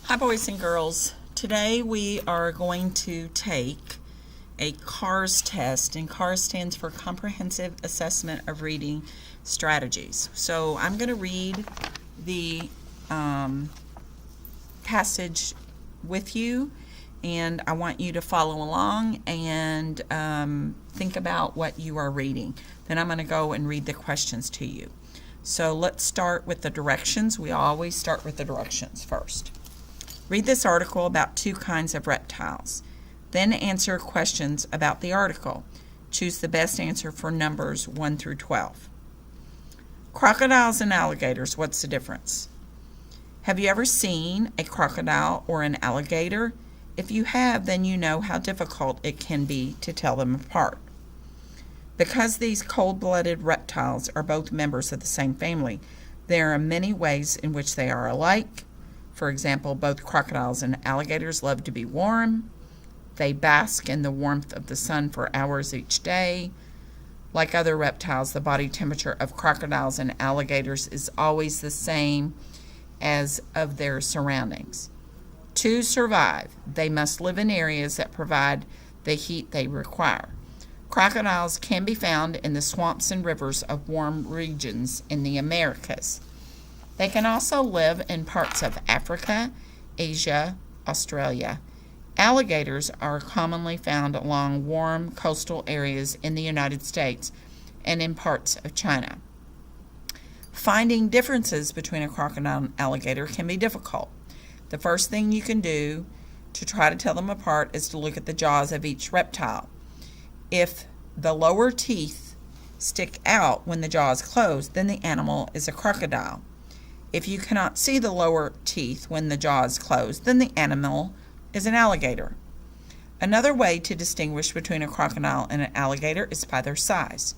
Hi boys and girls. Today we are going to take a CARS test, and CARS stands for Comprehensive Assessment of Reading Strategies. So I'm going to read the passage with you, and I want you to follow along and think about what you are reading. Then I'm going to go and read the questions to you. So let's start with the directions. We always start with the directions first. Read this article about two kinds of reptiles. Then answer questions about the article. Choose the best answer for numbers 1 through 12. Crocodiles and alligators, what's the difference? Have you ever seen a crocodile or an alligator? If you have, then you know how difficult it can be to tell them apart. Because these cold-blooded reptiles are both members of the same family, there are many ways in which they are alike. For example, both crocodiles and alligators love to be warm. They bask in the warmth of the sun for hours each day. Like other reptiles, the body temperature of crocodiles and alligators is always the same as of their surroundings. To survive, they must live in areas that provide the heat they require. Crocodiles can be found in the swamps and rivers of warm regions in the Americas. They can also live in parts of Africa, Asia, Australia. Alligators are commonly found along warm coastal areas in the United States and in parts of China. Finding differences between a crocodile and alligator can be difficult. The first thing you can do to try to tell them apart is to look at the jaws of each reptile. If the lower teeth stick out when the jaw is closed, then the animal is a crocodile. If you cannot see the lower teeth when the jaw is closed, then the animal is an alligator. Another way to distinguish between a crocodile and an alligator is by their size.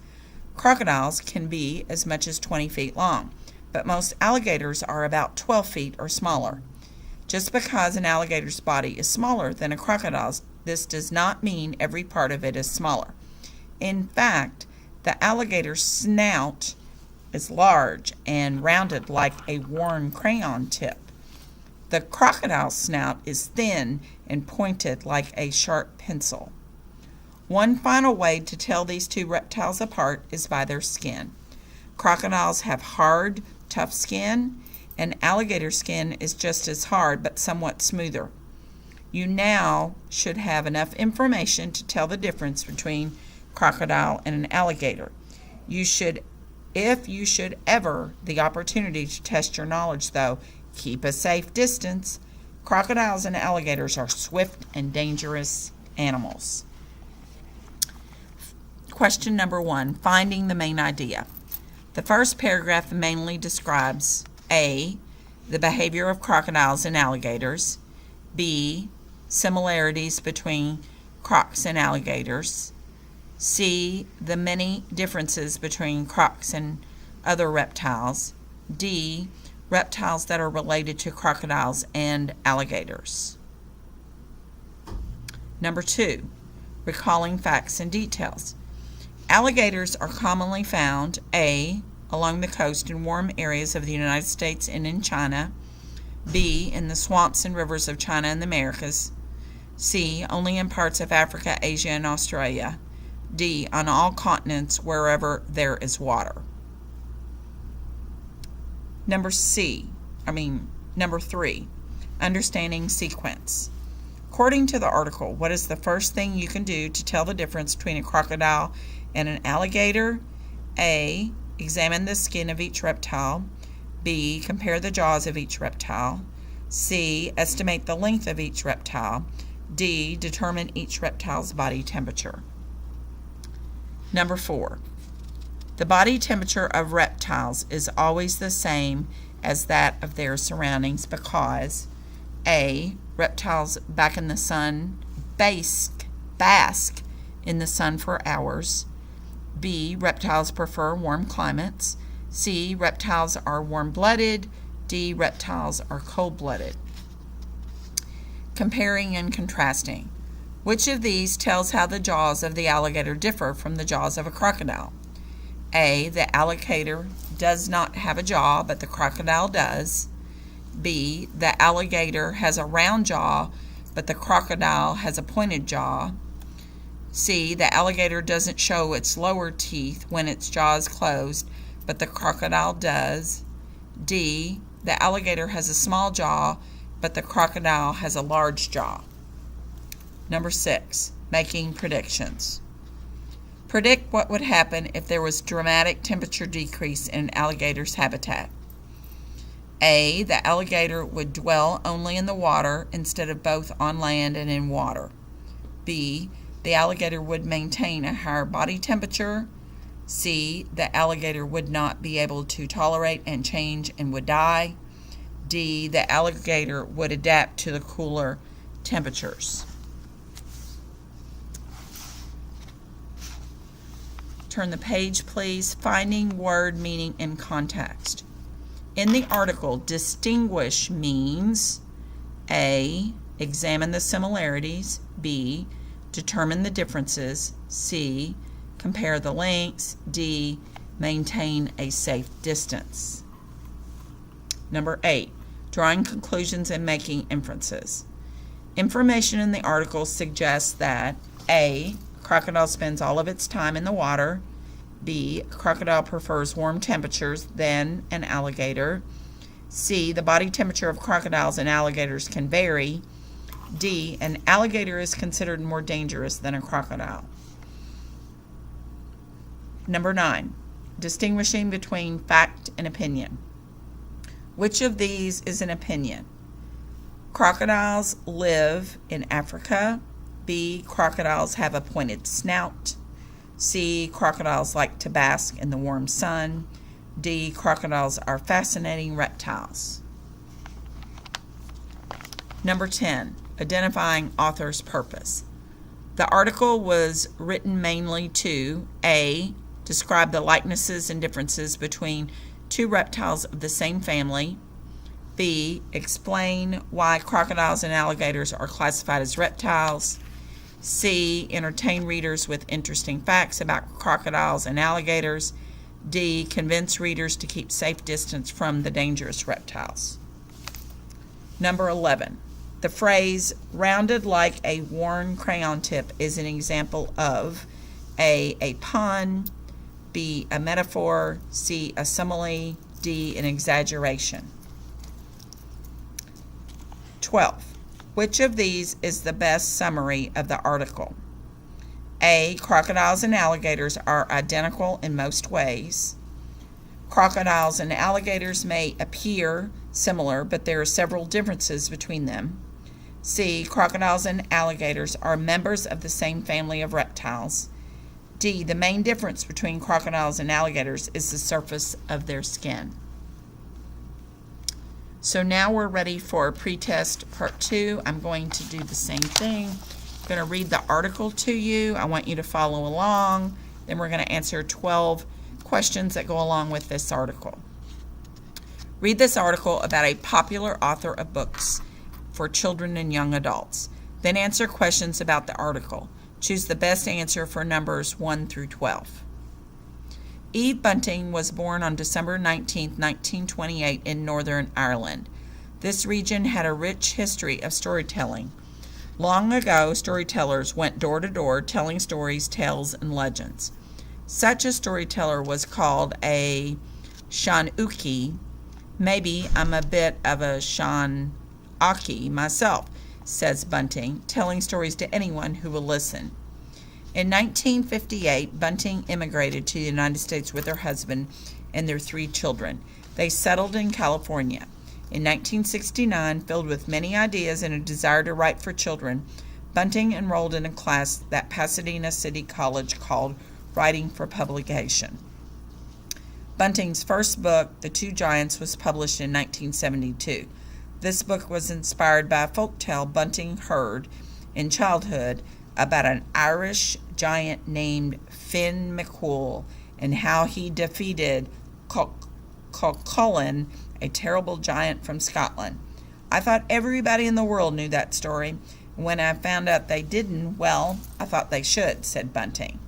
Crocodiles can be as much as 20 feet long, but most alligators are about 12 feet or smaller. Just because an alligator's body is smaller than a crocodile's, this does not mean every part of it is smaller. In fact, the alligator's snout is large and rounded like a worn crayon tip. The crocodile's snout is thin and pointed like a sharp pencil. One final way to tell these two reptiles apart is by their skin. Crocodiles have hard, tough skin, and alligator skin is just as hard but somewhat smoother. You now should have enough information to tell the difference between crocodile and an alligator. If you should ever the opportunity to test your knowledge, though, keep a safe distance. Crocodiles and alligators are swift and dangerous animals. Question number 1, finding the main idea. The first paragraph mainly describes A, the behavior of crocodiles and alligators, B, similarities between crocs and alligators, C, the many differences between crocs and other reptiles, D, reptiles that are related to crocodiles and alligators. Number 2, recalling facts and details. Alligators are commonly found, A, along the coast in warm areas of the United States and in China, B, in the swamps and rivers of China and the Americas, C, only in parts of Africa, Asia, and Australia, D, on all continents wherever there is water. Number 3, understanding sequence. According to the article, what is the first thing you can do to tell the difference between a crocodile and an alligator? A, examine the skin of each reptile. B, compare the jaws of each reptile. C, estimate the length of each reptile. D, determine each reptile's body temperature. Number 4, the body temperature of reptiles is always the same as that of their surroundings because A, reptiles bask in the sun for hours. B, reptiles prefer warm climates. C, reptiles are warm-blooded. D, reptiles are cold-blooded. Comparing and contrasting. Which of these tells how the jaws of the alligator differ from the jaws of a crocodile? A, the alligator does not have a jaw, but the crocodile does. B, the alligator has a round jaw, but the crocodile has a pointed jaw. C, the alligator doesn't show its lower teeth when its jaw is closed, but the crocodile does. D, the alligator has a small jaw, but the crocodile has a large jaw. Number 6, making predictions. Predict what would happen if there was dramatic temperature decrease in an alligator's habitat. A, the alligator would dwell only in the water instead of both on land and in water. B, the alligator would maintain a higher body temperature. C, the alligator would not be able to tolerate and change and would die. D, the alligator would adapt to the cooler temperatures. Turn the page, please. Finding word meaning in context. In the article, distinguish means A, examine the similarities. B, determine the differences. C, compare the lengths. D, maintain a safe distance. Number 8, drawing conclusions and making inferences. Information in the article suggests that A, crocodile spends all of its time in the water. B, crocodile prefers warm temperatures than an alligator. C, the body temperature of crocodiles and alligators can vary. D, an alligator is considered more dangerous than a crocodile. Number 9, distinguishing between fact and opinion. Which of these is an opinion? Crocodiles live in Africa. B, crocodiles have a pointed snout. C, crocodiles like to bask in the warm sun. D, crocodiles are fascinating reptiles. Number 10, identifying author's purpose. The article was written mainly to A, describe the likenesses and differences between two reptiles of the same family. B, explain why crocodiles and alligators are classified as reptiles. C, entertain readers with interesting facts about crocodiles and alligators. D, convince readers to keep safe distance from the dangerous reptiles. Number 11, the phrase rounded like a worn crayon tip is an example of A pun, B, a metaphor, C, a simile, D, an exaggeration. 12. Which of these is the best summary of the article? A, crocodiles and alligators are identical in most ways. Crocodiles and alligators may appear similar, but there are several differences between them. C, crocodiles and alligators are members of the same family of reptiles. D, the main difference between crocodiles and alligators is the surface of their skin. So now we're ready for pretest part 2. I'm going to do the same thing. I'm going to read the article to you. I want you to follow along. Then we're going to answer 12 questions that go along with this article. Read this article about a popular author of books for children and young adults. Then answer questions about the article. Choose the best answer for numbers 1 through 12. Eve Bunting was born on December 19, 1928 in Northern Ireland. This region had a rich history of storytelling. Long ago, storytellers went door to door telling stories, tales, and legends. Such a storyteller was called a Sean-Uki. Maybe I'm a bit of a Sean-Aki myself, says Bunting, telling stories to anyone who will listen. In 1958, Bunting immigrated to the United States with her husband and their 3 children. They settled in California. In 1969, filled with many ideas and a desire to write for children, Bunting enrolled in a class that Pasadena City College called Writing for Publication. Bunting's first book, The Two Giants, was published in 1972. This book was inspired by a folktale Bunting heard in childhood about an Irish giant named Finn McCool and how he defeated Cullen, a terrible giant from Scotland. I thought everybody in the world knew that story. When I found out they didn't, well, I thought they should, said Bunting.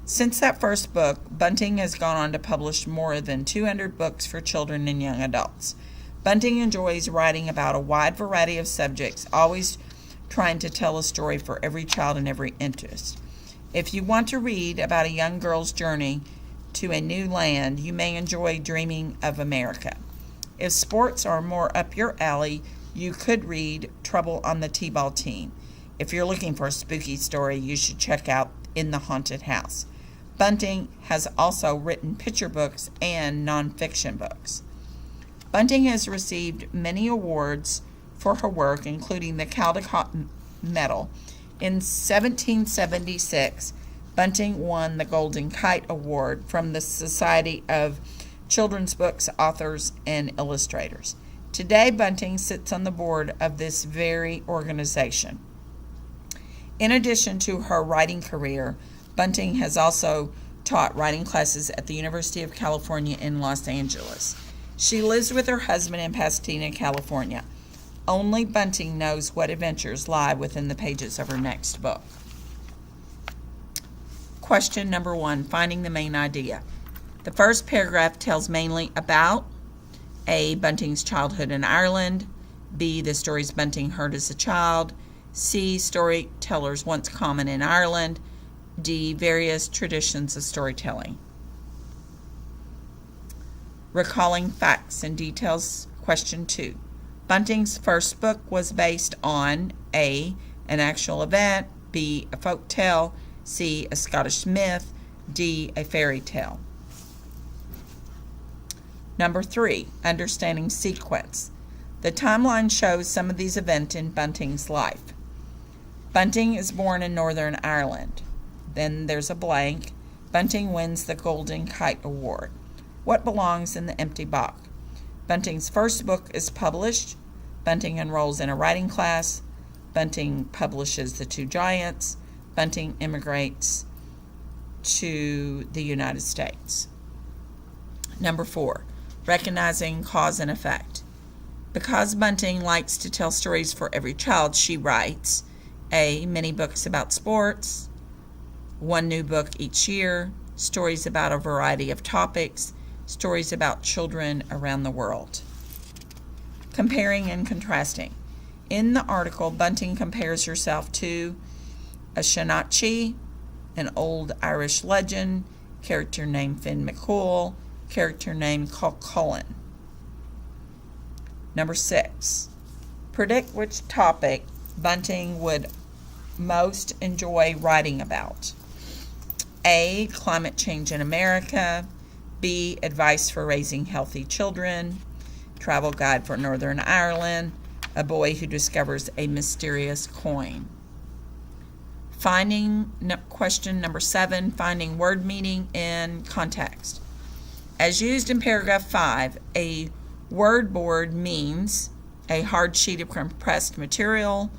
Since that first book, Bunting has gone on to publish more than 200 books for children and young adults. Bunting enjoys writing about a wide variety of subjects, always trying to tell a story for every child and every interest. If you want to read about a young girl's journey to a new land, you may enjoy Dreaming of America. If sports are more up your alley, you could read Trouble on the T-Ball Team. If you're looking for a spooky story, you should check out In the Haunted House. Bunting has also written picture books and nonfiction books. Bunting has received many awards for her work, including the Caldecott Medal. In 1776, Bunting won the Golden Kite Award from the Society of Children's Books Authors and Illustrators. Today, Bunting sits on the board of this very organization. In addition to her writing career, Bunting has also taught writing classes at the University of California in Los Angeles. She lives with her husband in Pasadena, California. Only Bunting knows what adventures lie within the pages of her next book. Question number 1, finding the main idea. The first paragraph tells mainly about A, Bunting's childhood in Ireland, B, the stories Bunting heard as a child, C, storytellers once common in Ireland, D, various traditions of storytelling. Recalling facts and details. Question 2. Bunting's first book was based on A, an actual event, B, a folk tale, C, a Scottish myth, D, a fairy tale. Number 3, understanding sequence. The timeline shows some of these events in Bunting's life. Bunting is born in Northern Ireland. Then there's a blank. Bunting wins the Golden Kite Award. What belongs in the empty box? Bunting's first book is published. Bunting enrolls in a writing class. Bunting publishes The Two Giants. Bunting immigrates to the United States. Number 4, recognizing cause and effect. Because Bunting likes to tell stories for every child, she writes A, many books about sports, one new book each year, stories about a variety of topics, stories about children around the world. Comparing and contrasting. In the article, Bunting compares herself to a Shanachi, an old Irish legend, character named Finn McCool, character named Cullen. Number 6, predict which topic Bunting would most enjoy writing about. A, climate change in America, B, advice for raising healthy children, travel guide for Northern Ireland, a boy who discovers a mysterious coin. Question number 7, finding word meaning in context. As used in paragraph 5, a word board means a hard sheet of compressed material,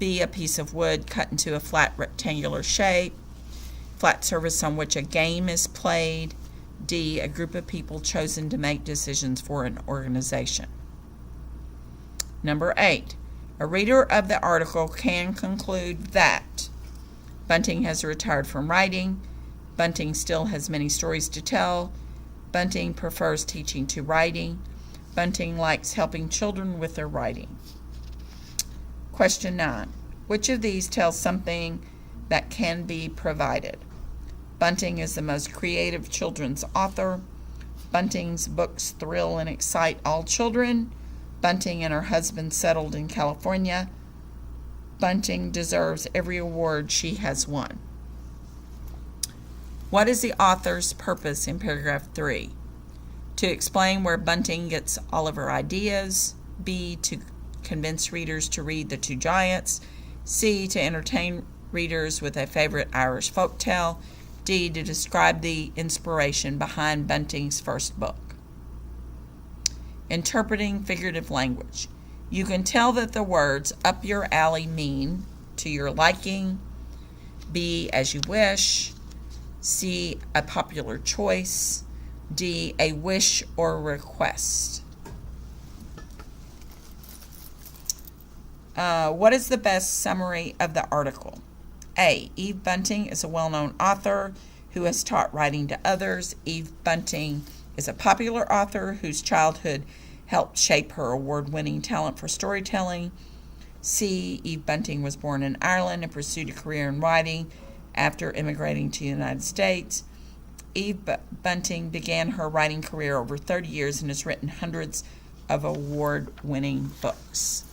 B, a piece of wood cut into a flat rectangular shape, flat surface on which a game is played, D, a group of people chosen to make decisions for an organization. Number 8, a reader of the article can conclude that Bunting has retired from writing, Bunting still has many stories to tell, Bunting prefers teaching to writing, Bunting likes helping children with their writing. Question 9, which of these tells something that can be provided? Bunting is the most creative children's author. Bunting's books thrill and excite all children. Bunting and her husband settled in California. Bunting deserves every award she has won. What is the author's purpose in paragraph 3? To explain where Bunting gets all of her ideas. B, to convince readers to read The Two Giants. C, to entertain readers with a favorite Irish folktale. D, to describe the inspiration behind Bunting's first book. Interpreting figurative language. You can tell that the words up your alley mean to your liking, B, as you wish, C, a popular choice, D, a wish or request. What is the best summary of the article? A, Eve Bunting is a well-known author who has taught writing to others. Eve Bunting is a popular author whose childhood helped shape her award-winning talent for storytelling. C. Eve Bunting was born in Ireland and pursued a career in writing after immigrating to the United States. Eve Bunting began her writing career over 30 years and has written hundreds of award-winning books.